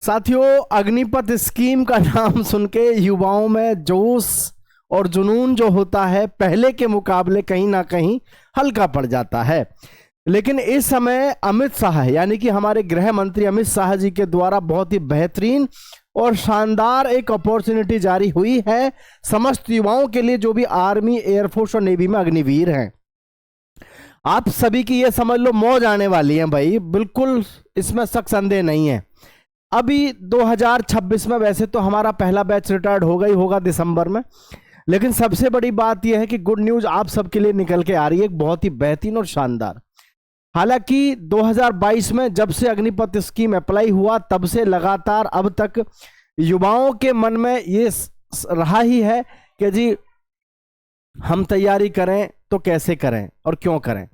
साथियों, अग्निपथ स्कीम का नाम सुन के युवाओं में जोश और जुनून जो होता है पहले के मुकाबले कहीं ना कहीं हल्का पड़ जाता है। लेकिन इस समय अमित शाह यानी कि हमारे गृह मंत्री अमित शाह जी के द्वारा बहुत ही बेहतरीन और शानदार एक अपॉर्चुनिटी जारी हुई है समस्त युवाओं के लिए जो भी आर्मी, एयरफोर्स और नेवी में अग्निवीर हैं। आप सभी की ये समझ लो मौज आने वाली है भाई, बिल्कुल इसमें शक संदेह नहीं है। अभी 2026 में वैसे तो हमारा पहला बैच रिटायर्ड होगा ही होगा दिसंबर में, लेकिन सबसे बड़ी बात यह है कि गुड न्यूज आप सबके लिए निकल के आ रही है, एक बहुत ही बेहतरीन और शानदार। हालांकि 2022 में जब से अग्निपथ स्कीम अप्लाई हुआ तब से लगातार अब तक युवाओं के मन में ये रहा ही है कि जी हम तैयारी करें तो कैसे करें और क्यों करें,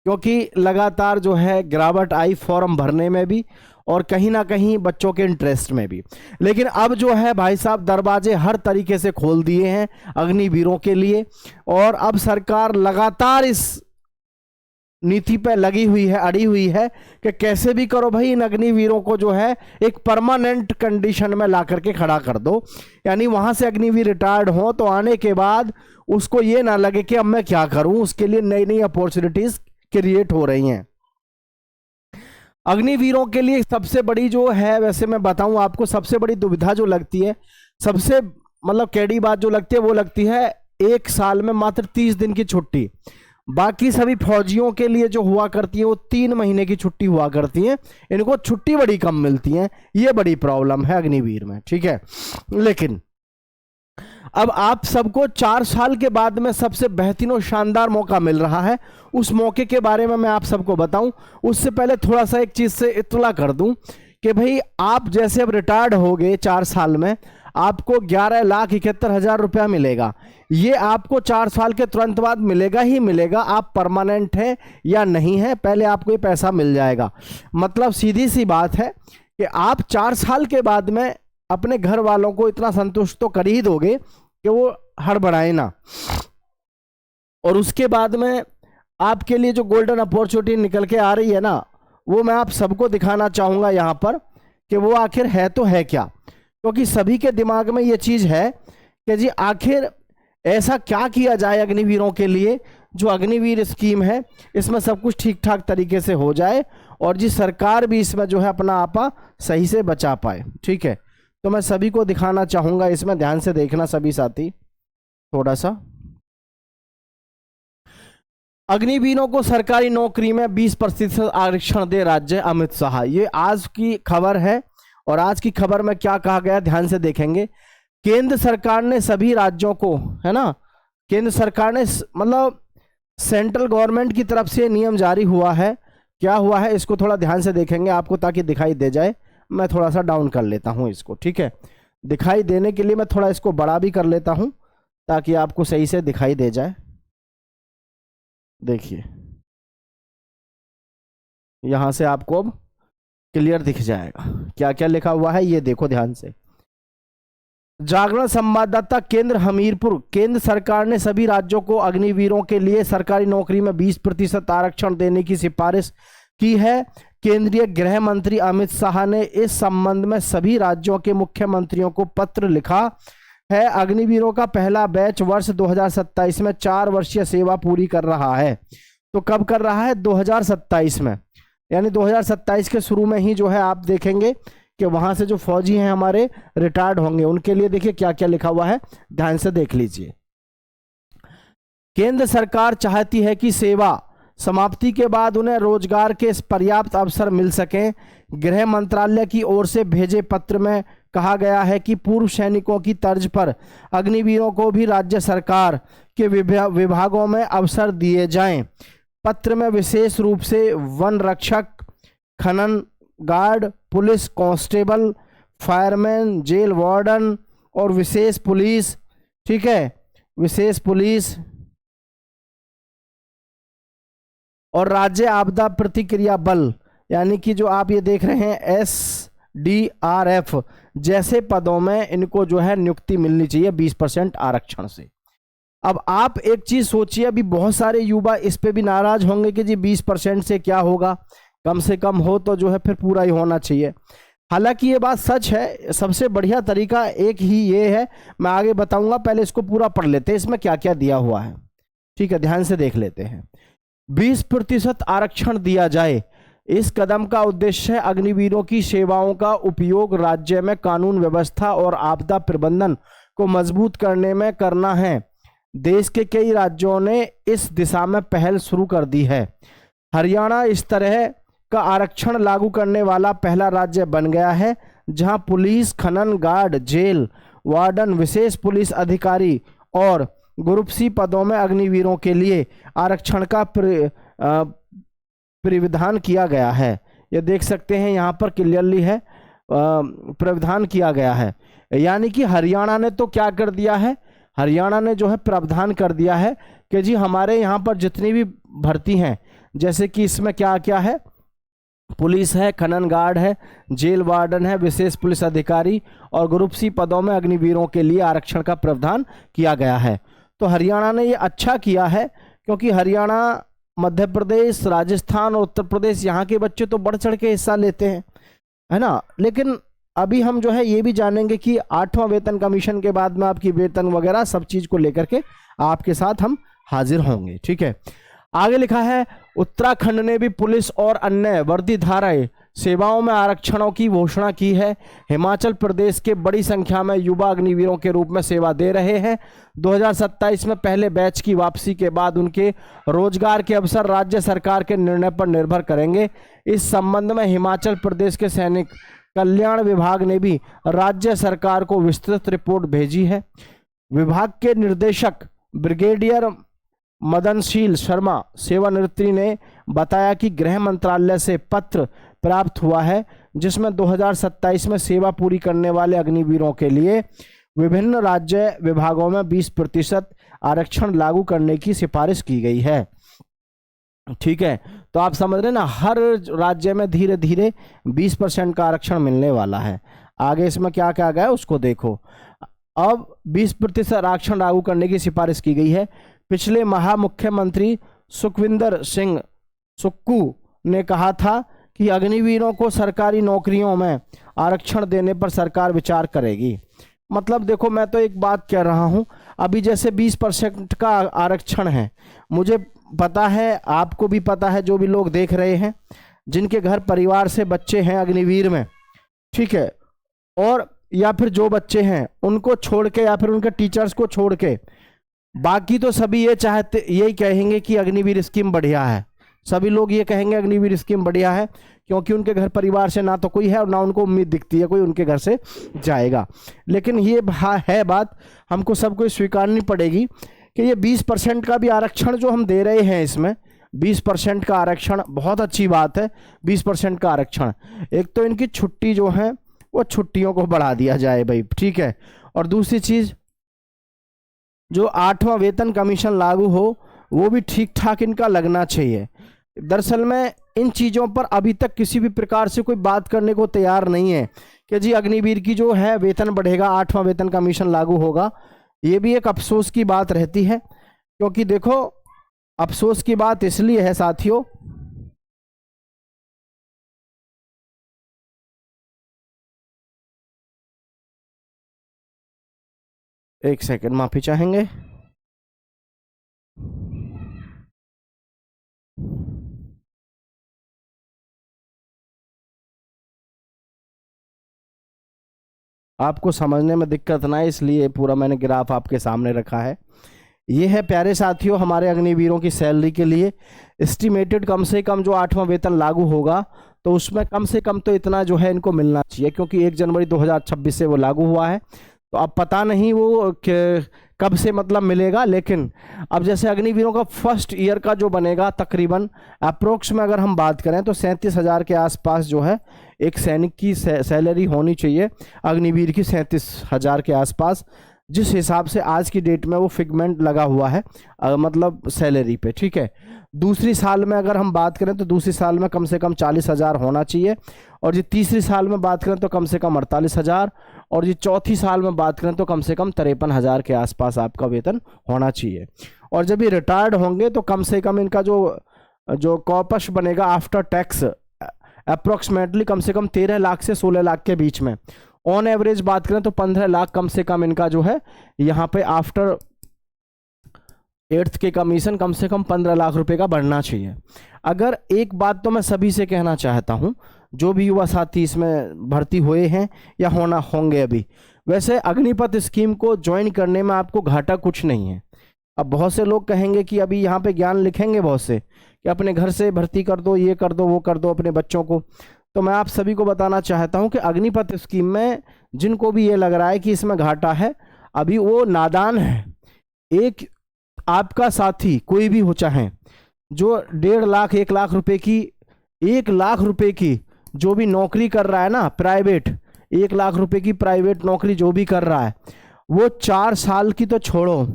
क्योंकि लगातार जो है गिरावट आई फॉर्म भरने में भी और कहीं ना कहीं बच्चों के इंटरेस्ट में भी। लेकिन अब जो है भाई साहब दरवाजे हर तरीके से खोल दिए हैं अग्निवीरों के लिए, और अब सरकार लगातार इस नीति पे लगी हुई है, अड़ी हुई है कि कैसे भी करो भाई इन अग्निवीरों को जो है एक परमानेंट कंडीशन में ला करके खड़ा कर दो। यानी वहां से अग्निवीर रिटायर्ड हो तो आने के बाद उसको ये ना लगे कि अब मैं क्या करूं, उसके लिए नई नई अपॉर्चुनिटीज क्रिएट हो रही हैं। अग्निवीरों के लिए सबसे बड़ी जो है, वैसे मैं बताऊं आपको, सबसे बड़ी दुविधा जो लगती है, सबसे मतलब कैडी बात जो लगती है वो लगती है एक साल में मात्र 30 दिन की छुट्टी। बाकी सभी फौजियों के लिए जो हुआ करती है वो 3 महीने की छुट्टी हुआ करती है, इनको छुट्टी बड़ी कम मिलती है, ये बड़ी प्रॉब्लम है अग्निवीर में, ठीक है। लेकिन अब आप सबको 4 साल के बाद में सबसे बेहतरीन और शानदार मौका मिल रहा है। उस मौके के बारे में मैं आप सबको बताऊं, उससे पहले थोड़ा सा एक चीज से इत्तला कर दूं कि भाई आप जैसे अब रिटायर्ड हो गए 4 साल में, आपको 11,71,000 रुपया मिलेगा। ये आपको 4 साल के तुरंत बाद मिलेगा ही मिलेगा, आप परमानेंट है या नहीं है, पहले आपको ये पैसा मिल जाएगा। मतलब सीधी सी बात है कि आप 4 साल के बाद में अपने घर वालों को इतना संतुष्ट तो कर ही दोगे कि वो हड़बड़ाए ना। और उसके बाद में आपके लिए जो गोल्डन अपॉर्चुनिटी निकल के आ रही है ना, वो मैं आप सबको दिखाना चाहूंगा यहाँ पर कि वो आखिर है तो है क्या। क्योंकि सभी के दिमाग में ये चीज़ है कि जी आखिर ऐसा क्या किया जाए अग्निवीरों के लिए जो अग्निवीर स्कीम है इसमें सब कुछ ठीक ठाक तरीके से हो जाए और जी सरकार भी इसमें जो है अपना आपा सही से बचा पाए, ठीक है। तो मैं सभी को दिखाना चाहूंगा, इसमें ध्यान से देखना सभी साथी थोड़ा सा। अग्निवीरों को सरकारी नौकरी में 20% आरक्षण दे राज्य अमित शाह, ये आज की खबर है। और आज की खबर में क्या कहा गया ध्यान से देखेंगे। केंद्र सरकार ने सभी राज्यों को, है ना, केंद्र सरकार ने मतलब सेंट्रल गवर्नमेंट की तरफ से नियम जारी हुआ है। क्या हुआ है इसको थोड़ा ध्यान से देखेंगे आपको ताकि दिखाई दे जाए। मैं थोड़ा सा डाउन कर लेता हूं इसको, ठीक है। दिखाई देने के लिए मैं थोड़ा इसको बड़ा भी कर लेता हूं ताकि आपको सही से दिखाई दे जाए। देखिए यहां से आपको अब क्लियर दिख जाएगा क्या क्या लिखा हुआ है, ये देखो ध्यान से। जागरण संवाददाता केंद्र हमीरपुर, केंद्र सरकार ने सभी राज्यों को अग्निवीरों के लिए सरकारी नौकरी में 20% आरक्षण देने की सिफारिश की है। केंद्रीय गृह मंत्री अमित शाह ने इस संबंध में सभी राज्यों के मुख्यमंत्रियों को पत्र लिखा है। अग्निवीरों का पहला बैच वर्ष 2027 में 4 वर्षीय सेवा पूरी कर रहा है। तो कब कर रहा है? 2027 में, यानी 2027 के शुरू में ही जो है आप देखेंगे कि वहां से जो फौजी हैं हमारे रिटायर्ड होंगे। उनके लिए देखिए क्या क्या लिखा हुआ है, ध्यान से देख लीजिए। केंद्र सरकार चाहती है कि सेवा समाप्ति के बाद उन्हें रोजगार के पर्याप्त अवसर मिल सकें। गृह मंत्रालय की ओर से भेजे पत्र में कहा गया है कि पूर्व सैनिकों की तर्ज पर अग्निवीरों को भी राज्य सरकार के विभागों में अवसर दिए जाएं। पत्र में विशेष रूप से वन रक्षक, खनन guard, police constable, fireman, jail warden और विशेष पुलिस, ठीक है, विशेष पुलिस और राज्य आपदा प्रतिक्रिया बल, यानी कि जो आप ये देख रहे हैं SDRF जैसे पदों में इनको जो है नियुक्ति मिलनी चाहिए 20% आरक्षण से। अब आप एक चीज सोचिए, अभी बहुत सारे युवा इस पे भी नाराज होंगे कि जी 20% से क्या होगा, कम से कम हो तो जो है फिर पूरा ही होना चाहिए। हालांकि ये बात सच है, सबसे बढ़िया तरीका एक ही ये है, मैं आगे बताऊंगा, पहले इसको पूरा पढ़ लेते हैं, इसमें क्या क्या दिया हुआ है। ठीक है, ध्यान से देख लेते हैं। 20% आरक्षण दिया जाए। इस कदम का उद्देश्य है अग्निवीरों की सेवाओं का उपयोग राज्य में कानून व्यवस्था और आपदा प्रबंधन को मजबूत करने में करना है। देश के कई राज्यों ने इस दिशा में पहल शुरू कर दी है। हरियाणा इस तरह का आरक्षण लागू करने वाला पहला राज्य बन गया है, जहां पुलिस, खनन गार्ड, जेल वार्डन, विशेष पुलिस अधिकारी और ग्रुप सी पदों में अग्निवीरों के लिए आरक्षण का प्राविधान किया गया है। ये देख सकते हैं यहाँ पर क्लियरली है, प्रावधान किया गया है। यानी कि हरियाणा ने तो क्या कर दिया है, हरियाणा ने जो है प्रावधान कर दिया है कि जी हमारे यहाँ पर जितनी भी भर्ती हैं, जैसे कि इसमें क्या क्या है, पुलिस है, खनन गार्ड है, जेल वार्डन है, विशेष पुलिस अधिकारी और ग्रुप सी पदों में अग्निवीरों के लिए आरक्षण का प्रावधान किया गया है। तो हरियाणा ने ये अच्छा किया है, क्योंकि हरियाणा, मध्य प्रदेश, राजस्थान और उत्तर प्रदेश, यहाँ के बच्चे तो बढ़ चढ़ के हिस्सा लेते हैं, है ना। लेकिन अभी हम जो है ये भी जानेंगे कि 8वां वेतन कमीशन के बाद में आपकी वेतन वगैरह सब चीज को लेकर के आपके साथ हम हाजिर होंगे। ठीक है, आगे लिखा है, उत्तराखंड ने भी पुलिस और अन्य वर्दीधाराएं सेवाओं में आरक्षणों की घोषणा की है। हिमाचल प्रदेश के बड़ी संख्या में युवा अग्निवीरों के रूप में सेवा दे रहे हैं। 2027 में पहले बैच की वापसी के बाद उनके रोजगार के अवसर राज्य सरकार के निर्णय पर निर्भर करेंगे। इस संबंध में हिमाचल प्रदेश के सैनिक कल्याण विभाग ने भी राज्य सरकार को विस्तृत रिपोर्ट भेजी है। विभाग के निदेशक ब्रिगेडियर मदनशील शर्मा सेवानिवृत्ति ने बताया कि गृह मंत्रालय से पत्र प्राप्त हुआ है, जिसमें 2027 में सेवा पूरी करने वाले अग्निवीरों के लिए विभिन्न राज्य विभागों में 20% आरक्षण लागू करने की सिफारिश की गई है। ठीक है, तो आप समझ रहे हैं ना, हर राज्य में धीरे धीरे 20% का आरक्षण मिलने वाला है। आगे इसमें क्या क्या गया उसको देखो। अब 20% आरक्षण लागू करने की सिफारिश की गई है। पिछले माह मुख्यमंत्री सुखविंदर सिंह सुक्खू ने कहा था कि अग्निवीरों को सरकारी नौकरियों में आरक्षण देने पर सरकार विचार करेगी। मतलब देखो, मैं तो एक बात कह रहा हूं, अभी जैसे 20% का आरक्षण है, मुझे पता है, आपको भी पता है, जो भी लोग देख रहे हैं जिनके घर परिवार से बच्चे हैं अग्निवीर में, ठीक है, और या फिर जो बच्चे हैं उनको छोड़ के या फिर उनके टीचर्स को छोड़ के बाकी तो सभी ये चाहते, यही कहेंगे कि अग्निवीर स्कीम बढ़िया है। सभी लोग ये कहेंगे अग्निवीर स्कीम बढ़िया है, क्योंकि उनके घर परिवार से ना तो कोई है और ना उनको उम्मीद दिखती है कोई उनके घर से जाएगा। लेकिन ये है बात हमको सबको स्वीकारनी पड़ेगी कि ये 20% का भी आरक्षण जो हम दे रहे हैं, इसमें 20% का आरक्षण बहुत अच्छी बात है। 20% का आरक्षण, एक तो इनकी छुट्टी जो है वो छुट्टियों को बढ़ा दिया जाए भाई, ठीक है, और दूसरी चीज जो 8वां वेतन कमीशन लागू हो वो भी ठीक ठाक इनका लगना चाहिए। दरअसल में इन चीज़ों पर अभी तक किसी भी प्रकार से कोई बात करने को तैयार नहीं है कि जी अग्निवीर की जो है वेतन बढ़ेगा, 8वां वेतन कमीशन लागू होगा। ये भी एक अफसोस की बात रहती है, क्योंकि देखो अफसोस की बात इसलिए है साथियों, एक सेकंड माफी चाहेंगे। आपको समझने में दिक्कत ना है इसलिए पूरा मैंने ग्राफ आपके सामने रखा है। ये है प्यारे साथियों हमारे अग्निवीरों की सैलरी के लिए एस्टिमेटेड, कम से कम जो 8वां वेतन लागू होगा तो उसमें कम से कम तो इतना जो है इनको मिलना चाहिए, क्योंकि 1 जनवरी 2026 से वो लागू हुआ है। तो अब पता नहीं वो कब से मतलब मिलेगा, लेकिन अब जैसे अग्निवीरों का फर्स्ट ईयर का जो बनेगा तकरीबन अप्रोक्स में अगर हम बात करें तो 37,000 के आसपास जो है एक सैनिक की सैलरी होनी चाहिए, अग्निवीर की 37,000 के आसपास, जिस हिसाब से आज की डेट में वो फिगमेंट लगा हुआ है मतलब सैलरी पे, ठीक है। दूसरी साल में अगर हम बात करें तो दूसरी साल में कम से कम 40,000 होना चाहिए, और जी तीसरी साल में बात करें तो कम से कम 48,000, और जी चौथी साल में बात करें तो कम से कम 53,000 के आसपास आपका वेतन होना चाहिए। और जब ये रिटायर्ड होंगे तो कम से कम इनका जो कॉपस बनेगा आफ्टर टैक्स अप्रोक्सीमेटली कम से कम 13 लाख से 16 लाख के बीच में। ऑन एवरेज बात करें तो 15 लाख कम से कम इनका जो है यहाँ पे आफ्टर 8th के कमीशन कम से कम 15 लाख रुपए का बढ़ना चाहिए। अगर एक बात तो मैं सभी से कहना चाहता हूँ, जो भी युवा साथी इसमें भर्ती हुए हैं या होंगे अभी, वैसे अग्निपथ स्कीम को ज्वाइन करने में आपको घाटा कुछ नहीं है। अब बहुत से लोग कहेंगे कि अभी यहाँ पे ज्ञान लिखेंगे बहुत से कि अपने घर से भर्ती कर दो, ये कर दो, वो कर दो अपने बच्चों को। तो मैं आप सभी को बताना चाहता हूँ कि अग्निपथ स्कीम में जिनको भी ये लग रहा है कि इसमें घाटा है, अभी वो नादान है। एक आपका साथी कोई भी हो, चाहे जो 1.5 लाख 1 लाख रुपए की 1 लाख रुपए की जो भी नौकरी कर रहा है ना, प्राइवेट 1 लाख रुपए की प्राइवेट नौकरी जो भी कर रहा है, वो 4 साल की तो छोड़ो,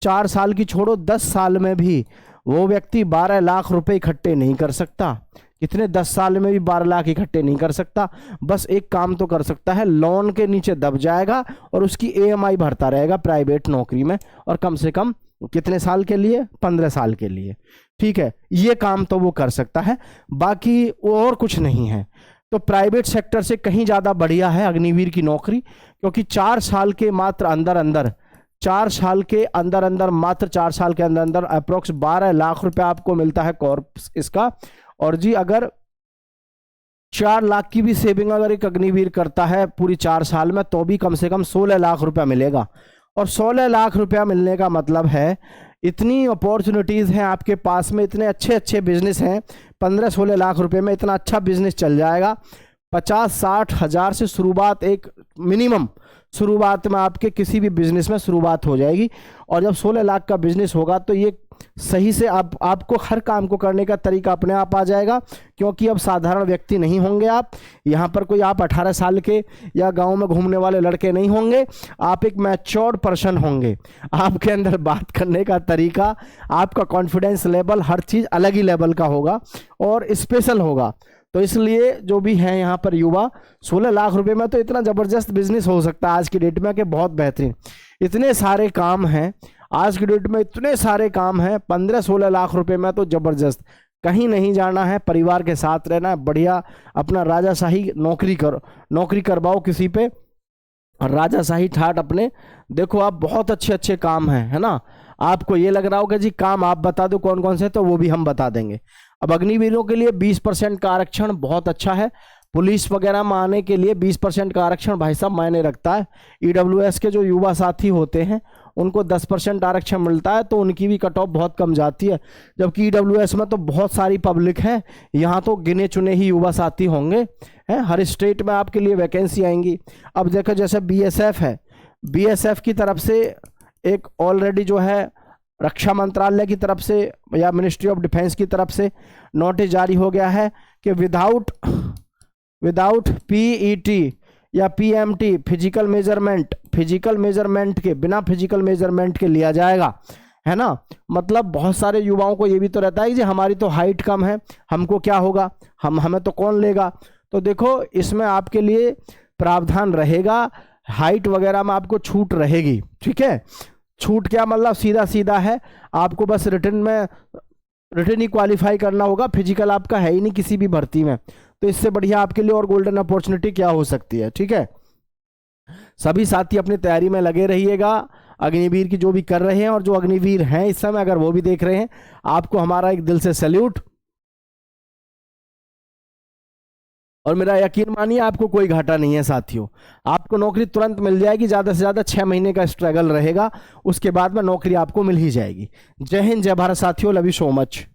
4 साल की छोड़ो, 10 साल में भी वो व्यक्ति 12 लाख रुपए इकट्ठे नहीं कर सकता। कितने 10 साल में भी 12 लाख इकट्ठे नहीं कर सकता। बस एक काम तो कर सकता है, लोन के नीचे दब जाएगा और उसकी EMI भरता रहेगा प्राइवेट नौकरी में, और कम से कम कितने साल के लिए? 15 साल के लिए। ठीक है, ये काम तो वो कर सकता है, बाकी और कुछ नहीं है। तो प्राइवेट सेक्टर से कहीं ज़्यादा बढ़िया है अग्निवीर की नौकरी, क्योंकि 4 साल के मात्र अंदर 4 साल के अंदर मात्र 4 साल के अंदर अप्रोक्स 12 लाख रुपए आपको मिलता है कॉर्प्स इसका। और जी अगर 4 लाख की भी सेविंग अगर एक अग्निवीर करता है पूरी 4 साल में, तो भी कम से कम 16 लाख रुपया मिलेगा। और 16 लाख रुपया मिलने का मतलब है इतनी अपॉर्चुनिटीज़ हैं आपके पास में, इतने अच्छे अच्छे बिजनेस हैं। 15-16 लाख रुपए में इतना अच्छा बिजनेस चल जाएगा। 50-60 हज़ार से शुरुआत, एक मिनिमम शुरुआत में आपके किसी भी बिजनेस में शुरुआत हो जाएगी। और जब 16 लाख का बिजनेस होगा तो ये सही से आपको हर काम को करने का तरीका अपने आप आ जाएगा, क्योंकि अब साधारण व्यक्ति नहीं होंगे आप। यहाँ पर कोई आप 18 साल के या गांव में घूमने वाले लड़के नहीं होंगे, आप एक मैच्योर्ड पर्सन होंगे। आपके अंदर बात करने का तरीका, आपका कॉन्फिडेंस लेवल, हर चीज़ अलग ही लेवल का होगा और स्पेशल होगा। तो इसलिए जो भी हैं यहाँ पर युवा, 16 लाख रुपए में तो इतना ज़बरदस्त बिजनेस हो सकता है आज की डेट में कि बहुत बेहतरीन। इतने सारे काम हैं आज की डेट में, इतने सारे काम हैं। 15-16 लाख रुपए में तो ज़बरदस्त। कहीं नहीं जाना है, परिवार के साथ रहना है, बढ़िया अपना राजाशाही नौकरी करवाओ किसी पे, राजाशाही ठाट अपने। देखो आप बहुत अच्छे अच्छे काम हैं, है ना। आपको ये लग रहा होगा जी काम आप बता दो कौन कौन से, तो वो भी हम बता देंगे। अब अग्निवीरों के लिए 20% का आरक्षण बहुत अच्छा है। पुलिस वगैरह में आने के लिए 20% का आरक्षण भाई साहब मायने रखता है। EWS के जो युवा साथी होते हैं उनको 10% आरक्षण मिलता है, तो उनकी भी कट ऑफ बहुत कम जाती है। जबकि EWS में तो बहुत सारी पब्लिक है, यहाँ तो गिने चुने ही युवा साथी होंगे हैं। हर स्टेट में आपके लिए वैकेंसी आएंगी। अब देखो जैसे BSF है, BSF की तरफ से एक ऑलरेडी जो है रक्षा मंत्रालय की तरफ से या मिनिस्ट्री ऑफ डिफेंस की तरफ से नोटिस जारी हो गया है कि विदाउट PET या PMT फिजिकल मेजरमेंट के, बिना फिजिकल मेजरमेंट के लिया जाएगा, है ना। मतलब बहुत सारे युवाओं को ये भी तो रहता है कि हमारी तो हाइट कम है, हमको क्या होगा, हमें तो कौन लेगा। तो देखो इसमें आपके लिए प्रावधान रहेगा, हाइट वगैरह में आपको छूट रहेगी। ठीक है, छूट क्या मतलब, सीधा सीधा है, आपको बस रिटन ही क्वालिफाई करना होगा, फिजिकल आपका है ही नहीं किसी भी भर्ती में। तो इससे बढ़िया आपके लिए और गोल्डन अपॉर्चुनिटी क्या हो सकती है। ठीक है, सभी साथी अपनी तैयारी में लगे रहिएगा। अग्निवीर की जो भी कर रहे हैं और जो अग्निवीर हैं इस समय अगर वो भी देख रहे हैं, आपको हमारा एक दिल से सैल्यूट। और मेरा यकीन मानिए आपको कोई घाटा नहीं है साथियों, आपको नौकरी तुरंत मिल जाएगी। ज़्यादा से ज़्यादा 6 महीने का स्ट्रगल रहेगा, उसके बाद में नौकरी आपको मिल ही जाएगी। जय हिंद, जय भारत साथियों, लव यू सो मच।